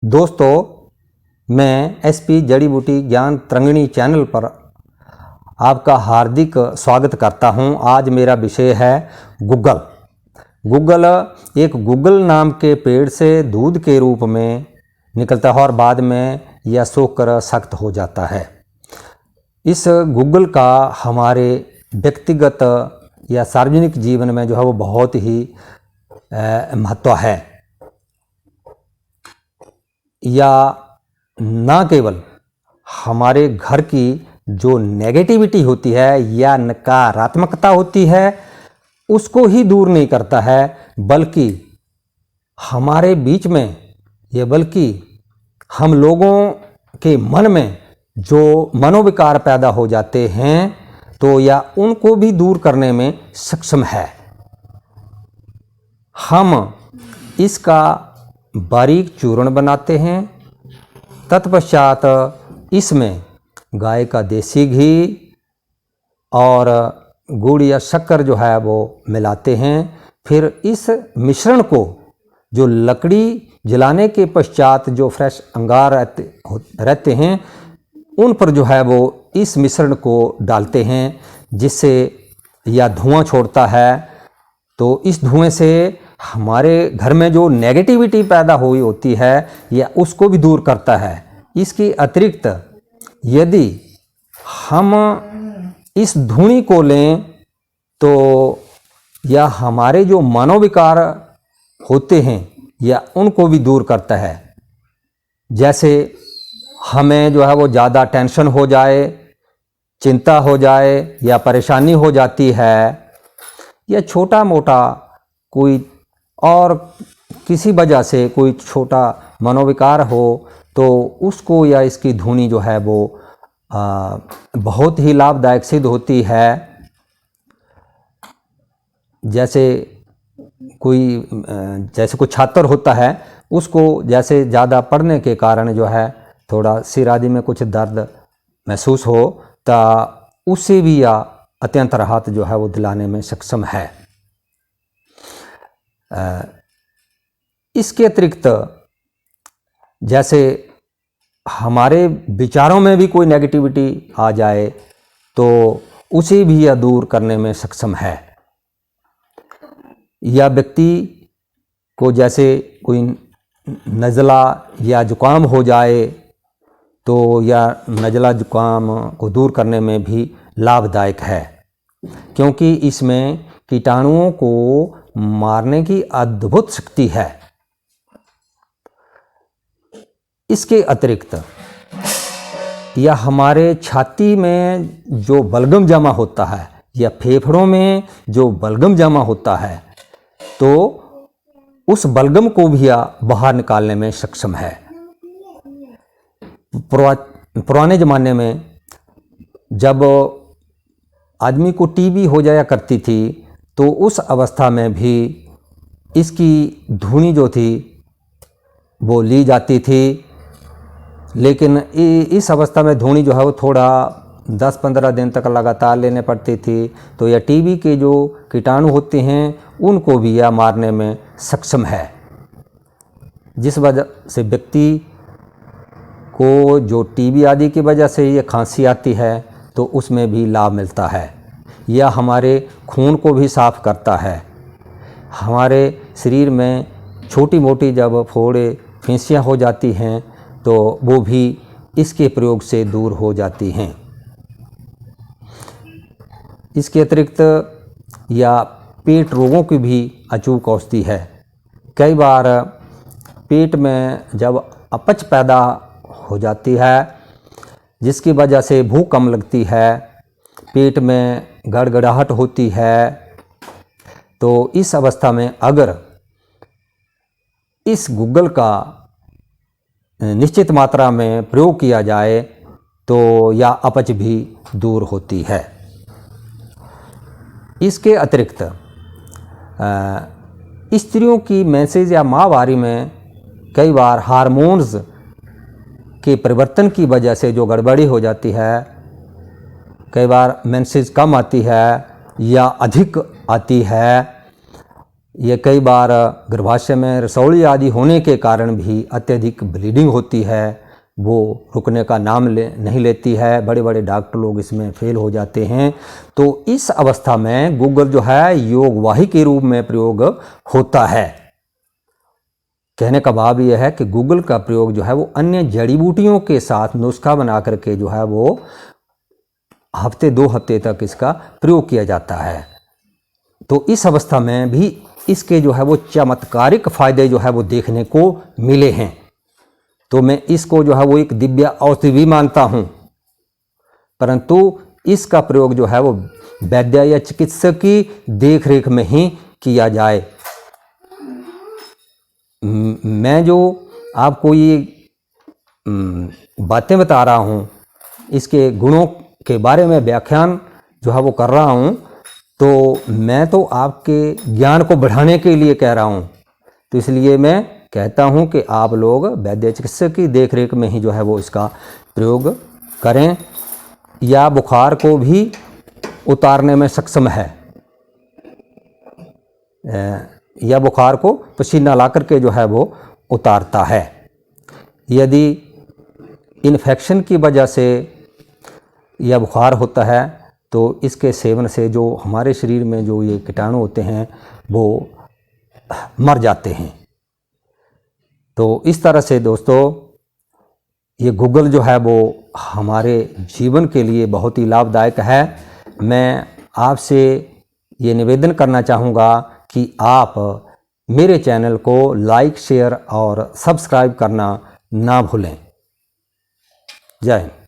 दोस्तों, मैं एसपी जड़ी बूटी ज्ञान तरंगिणी चैनल पर आपका हार्दिक स्वागत करता हूं। आज मेरा विषय है गुग्गल। गुग्गल एक गुग्गल नाम के पेड़ से दूध के रूप में निकलता है और बाद में यह सूखकर सख्त हो जाता है। इस गुग्गल का हमारे व्यक्तिगत या सार्वजनिक जीवन में जो है वो बहुत ही महत्व है। या ना केवल हमारे घर की जो नेगेटिविटी होती है या नकारात्मकता होती है उसको ही दूर नहीं करता है, बल्कि हमारे बीच में ये बल्कि हम लोगों के मन में जो मनोविकार पैदा हो जाते हैं तो या उनको भी दूर करने में सक्षम है। हम इसका बारीक चूर्ण बनाते हैं, तत्पश्चात इसमें गाय का देसी घी और गुड़ या शक्कर जो है वो मिलाते हैं। फिर इस मिश्रण को जो लकड़ी जलाने के पश्चात जो फ्रेश अंगार रहते हैं उन पर जो है वो इस मिश्रण को डालते हैं, जिससे यह धुआं छोड़ता है। तो इस धुएं से हमारे घर में जो नेगेटिविटी पैदा हुई होती है या उसको भी दूर करता है। इसके अतिरिक्त यदि हम इस धूनी को लें तो यह हमारे जो मनोविकार होते हैं या उनको भी दूर करता है। जैसे हमें जो है वो ज़्यादा टेंशन हो जाए, चिंता हो जाए या परेशानी हो जाती है या छोटा मोटा कोई और किसी वजह से कोई छोटा मनोविकार हो तो उसको या इसकी धुनी जो है वो बहुत ही लाभदायक सिद्ध होती है। जैसे कोई छात्र होता है, उसको जैसे ज़्यादा पढ़ने के कारण जो है थोड़ा सिर आदि में कुछ दर्द महसूस हो तो उससे भी या अत्यंत राहत जो है वो दिलाने में सक्षम है। इसके अतिरिक्त जैसे हमारे विचारों में भी कोई नेगेटिविटी आ जाए तो उसे भी यह दूर करने में सक्षम है। या व्यक्ति को जैसे कोई नज़ला या जुकाम हो जाए तो या नज़ला जुकाम को दूर करने में भी लाभदायक है, क्योंकि इसमें कीटाणुओं को मारने की अद्भुत शक्ति है। इसके अतिरिक्त यह हमारे छाती में जो बलगम जमा होता है या फेफड़ों में जो बलगम जमा होता है तो उस बलगम को भी बाहर निकालने में सक्षम है। पुराने ज़माने में जब आदमी को टीबी हो जाया करती थी तो उस अवस्था में भी इसकी धुनी जो थी वो ली जाती थी, लेकिन इस अवस्था में धुनी जो है वो थोड़ा 10-15 दिन तक लगातार लेने पड़ती थी। तो यह टीबी के जो कीटाणु होते हैं उनको भी यह मारने में सक्षम है, जिस वजह से व्यक्ति को जो टीबी आदि की वजह से ये खांसी आती है तो उसमें भी लाभ मिलता है। यह हमारे खून को भी साफ करता है। हमारे शरीर में छोटी मोटी जब फोड़े फींसियाँ हो जाती हैं तो वो भी इसके प्रयोग से दूर हो जाती हैं। इसके अतिरिक्त या पेट रोगों की भी अचूक औषधि है। कई बार पेट में जब अपच पैदा हो जाती है जिसकी वजह से भूख कम लगती है, पेट में गड़गड़ाहट होती है, तो इस अवस्था में अगर इस गुग्गल का निश्चित मात्रा में प्रयोग किया जाए तो यह अपच भी दूर होती है। इसके अतिरिक्त स्त्रियों की मेंसेस या माहवारी में कई बार हार्मोन्स के परिवर्तन की वजह से जो गड़बड़ी हो जाती है, कई बार मेंसेस कम आती है या अधिक आती है ये कई बार गर्भाशय में रसौली आदि होने के कारण भी अत्यधिक ब्लीडिंग होती है, वो रुकने का नाम नहीं लेती है। बड़े बड़े डॉक्टर लोग इसमें फेल हो जाते हैं। तो इस अवस्था में गूगल जो है योगवाही के रूप में प्रयोग होता है। कहने का भाव यह है कि गूगल का प्रयोग जो है वो अन्य जड़ी बूटियों के साथ नुस्खा बना करके जो है वो हफ्ते 2 हफ्ते तक इसका प्रयोग किया जाता है। तो इस अवस्था में भी इसके जो है वो चमत्कारिक फायदे जो है वो देखने को मिले हैं। तो मैं इसको जो है वो एक दिव्य औषधि भी मानता हूँ, परंतु इसका प्रयोग जो है वो वैद्य या चिकित्सक की देखरेख में ही किया जाए। मैं जो आपको ये बातें बता रहा हूँ, इसके गुणों के बारे में व्याख्यान जो है वो कर रहा हूँ, तो मैं तो आपके ज्ञान को बढ़ाने के लिए कह रहा हूँ। तो इसलिए मैं कहता हूँ कि आप लोग वैद्य चिकित्सक की देखरेख में ही जो है वो इसका प्रयोग करें। या बुखार को भी उतारने में सक्षम है, या बुखार को पसीना ला करके जो है वो उतारता है। यदि इन्फेक्शन की वजह से या बुखार होता है तो इसके सेवन से जो हमारे शरीर में जो ये कीटाणु होते हैं वो मर जाते हैं। तो इस तरह से दोस्तों ये गूगल जो है वो हमारे जीवन के लिए बहुत ही लाभदायक है। मैं आपसे ये निवेदन करना चाहूँगा कि आप मेरे चैनल को लाइक, शेयर और सब्सक्राइब करना ना भूलें। जय हिंद।